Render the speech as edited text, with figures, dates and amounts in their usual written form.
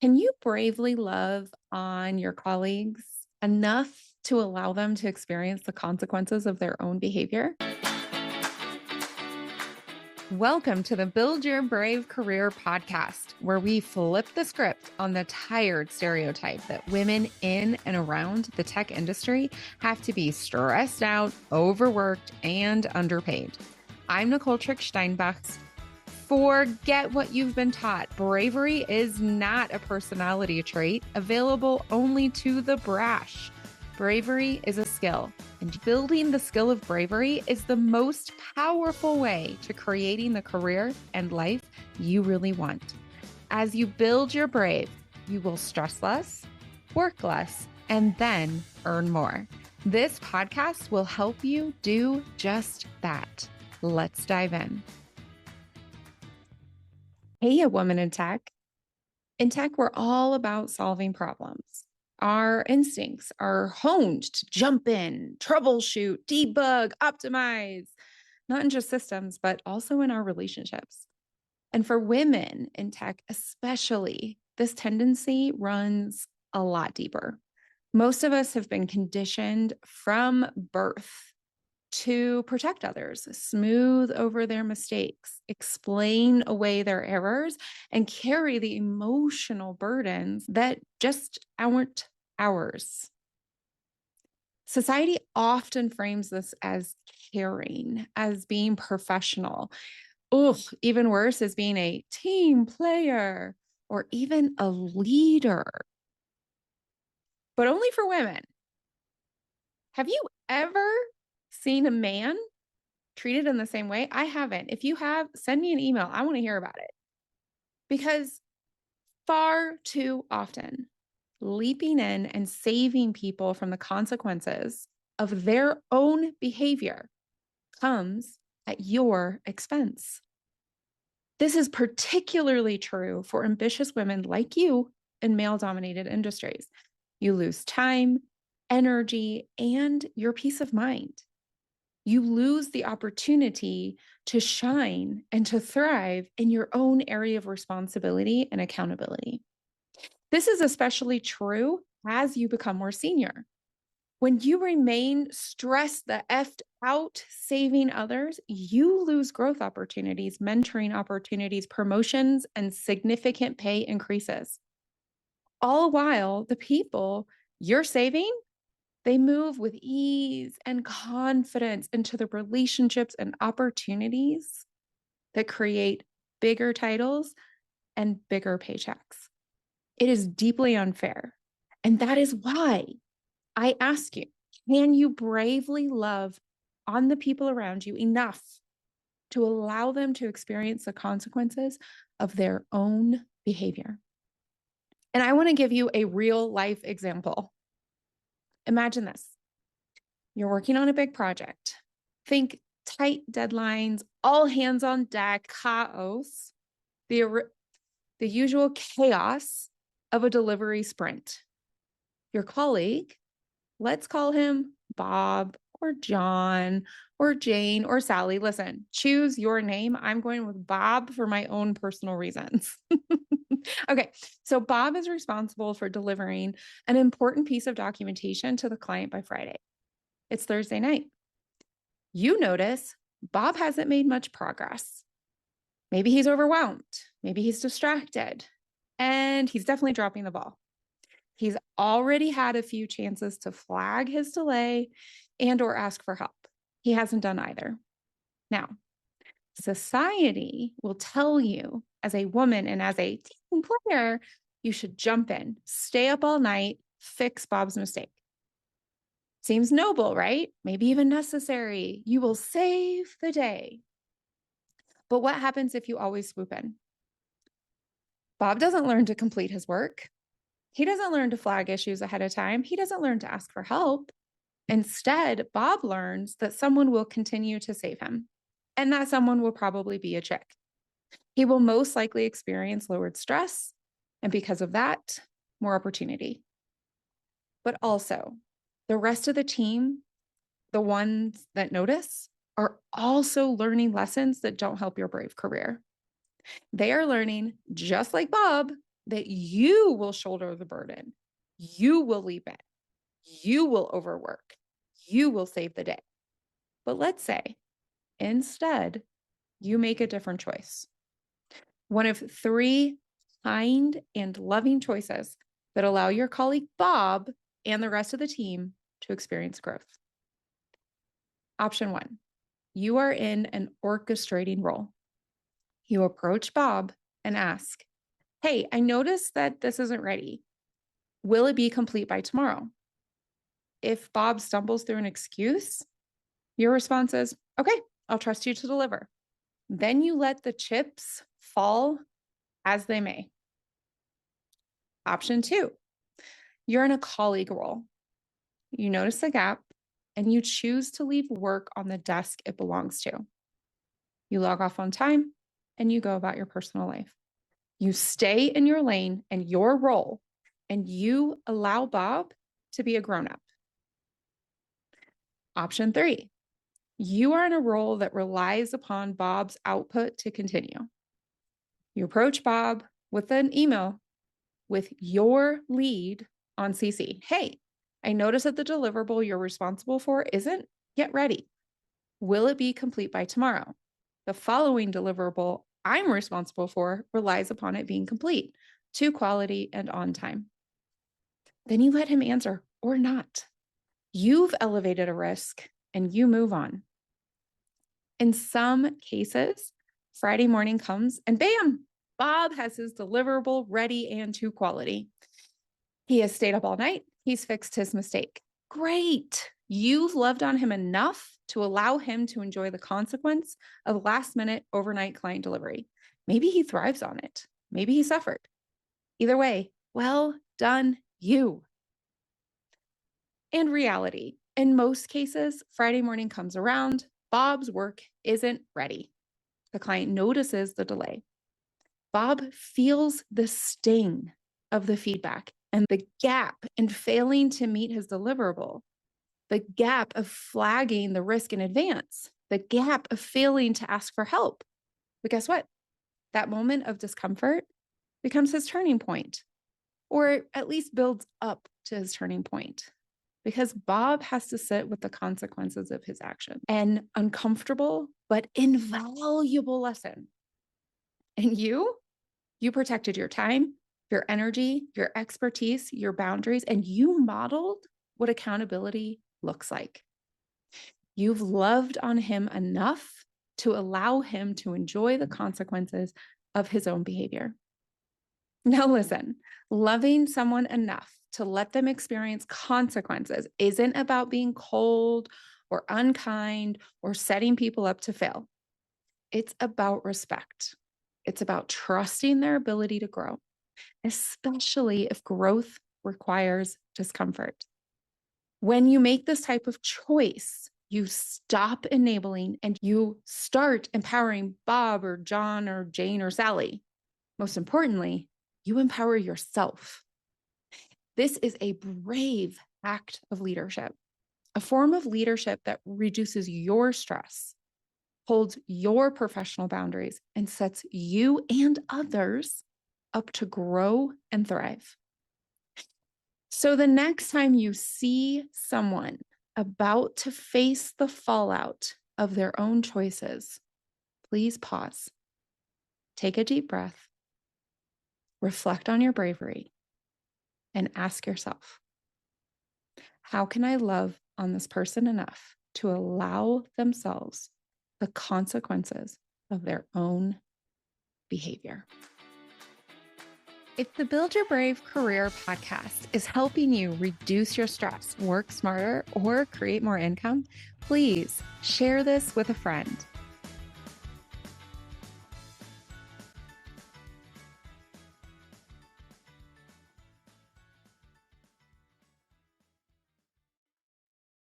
Can you bravely love on your colleagues enough to allow them to experience the consequences of their own behavior? Welcome to the Build Your Brave Career podcast, where we flip the script on the tired stereotype that women in and around the tech industry have to be stressed out, overworked, and underpaid. I'm Nicole Trick-Steinbach. Forget what you've been taught. Bravery is not a personality trait available only to the brash. Bravery is a skill, and building the skill of bravery is the most powerful way to creating the career and life you really want. As you build your brave, you will stress less, work less, and then earn more. This podcast will help you do just that. Let's dive in. Hey, a woman in tech. In tech, we're all about solving problems. Our instincts are honed to jump in, troubleshoot, debug, optimize, not in just systems, but also in our relationships. And for women in tech, especially, this tendency runs a lot deeper. Most of us have been conditioned from birth to protect others, smooth over their mistakes, explain away their errors, and carry the emotional burdens that just aren't ours. Society often frames this as caring, as being professional. Ugh, even worse, as being a team player or even a leader, but only for women. Have you ever seen a man treated in the same way? I haven't. If you have, send me an email. I want to hear about it. Because far too often, leaping in and saving people from the consequences of their own behavior comes at your expense. This is particularly true for ambitious women like you in male-dominated industries. You lose time, energy, and your peace of mind. You lose the opportunity to shine and to thrive in your own area of responsibility and accountability. This is especially true as you become more senior. When you remain stressed the effed out saving others, you lose growth opportunities, mentoring opportunities, promotions, and significant pay increases. All while the people you're saving, they move with ease and confidence into the relationships and opportunities that create bigger titles and bigger paychecks. It is deeply unfair. And that is why I ask you, can you bravely love on the people around you enough to allow them to experience the consequences of their own behavior? And I want to give you a real life example. Imagine this. You're working on a big project. Think tight deadlines, all hands on deck, chaos, the usual chaos of a delivery sprint. Your colleague, let's call him Bob or John or Jane or Sally. Listen, choose your name. I'm going with Bob for my own personal reasons. Okay, so Bob is responsible for delivering an important piece of documentation to the client by Friday. It's Thursday night. You notice Bob hasn't made much progress. Maybe he's overwhelmed. Maybe he's distracted. And he's definitely dropping the ball. He's already had a few chances to flag his delay and or ask for help. He hasn't done either. Now, society will tell you as a woman and as a team player, you should jump in, stay up all night, fix Bob's mistake. Seems noble, right? Maybe even necessary. You will save the day. But what happens if you always swoop in? Bob doesn't learn to complete his work. He doesn't learn to flag issues ahead of time. He doesn't learn to ask for help. Instead, Bob learns that someone will continue to save him, and that someone will probably be a chick. He will most likely experience lowered stress, and because of that, more opportunity. But also, the rest of the team, the ones that notice, are also learning lessons that don't help your brave career. They are learning, just like Bob, that you will shoulder the burden. You will leap in. You will overwork. You will save the day. But let's say instead, you make a different choice. One of 3 kind and loving choices that allow your colleague Bob and the rest of the team to experience growth. Option 1, you are in an orchestrating role. You approach Bob and ask, hey, I noticed that this isn't ready. Will it be complete by tomorrow? If Bob stumbles through an excuse, your response is, okay, I'll trust you to deliver. Then you let the chips fall as they may. Option 2, you're in a colleague role. You notice a gap and you choose to leave work on the desk it belongs to. You log off on time and you go about your personal life. You stay in your lane and your role, and you allow Bob to be a grown-up. Option 3, you are in a role that relies upon Bob's output to continue. You approach Bob with an email with your lead on CC. Hey, I noticed that the deliverable you're responsible for isn't yet ready. Will it be complete by tomorrow? The following deliverable I'm responsible for relies upon it being complete, to quality and on time. Then you let him answer or not. You've elevated a risk and you move on. In some cases, Friday morning comes and bam, Bob has his deliverable ready and to quality. He has stayed up all night. He's fixed his mistake. Great. You've loved on him enough to allow him to enjoy the consequence of last-minute overnight client delivery. Maybe he thrives on it. Maybe he suffered. Either way, well done, you. And reality, in most cases, Friday morning comes around, Bob's work isn't ready. The client notices the delay. Bob feels the sting of the feedback and the gap in failing to meet his deliverable, the gap of flagging the risk in advance, the gap of failing to ask for help. But guess what? That moment of discomfort becomes his turning point, or at least builds up to his turning point, because Bob has to sit with the consequences of his action. An uncomfortable but invaluable lesson. And you protected your time, your energy, your expertise, your boundaries, and you modeled what accountability looks like. You've loved on him enough to allow him to enjoy the consequences of his own behavior. Now listen, loving someone enough to let them experience consequences isn't about being cold or unkind or setting people up to fail. It's about respect. It's about trusting their ability to grow, especially if growth requires discomfort. When you make this type of choice, you stop enabling and you start empowering Bob or John or Jane or Sally. Most importantly, you empower yourself. This is a brave act of leadership, a form of leadership that reduces your stress, holds your professional boundaries, and sets you and others up to grow and thrive. So the next time you see someone about to face the fallout of their own choices, please pause, take a deep breath, reflect on your bravery, and ask yourself, how can I love on this person enough to allow themselves the consequences of their own behavior? If the Build Your Brave Career podcast is helping you reduce your stress, work smarter, or create more income, please share this with a friend.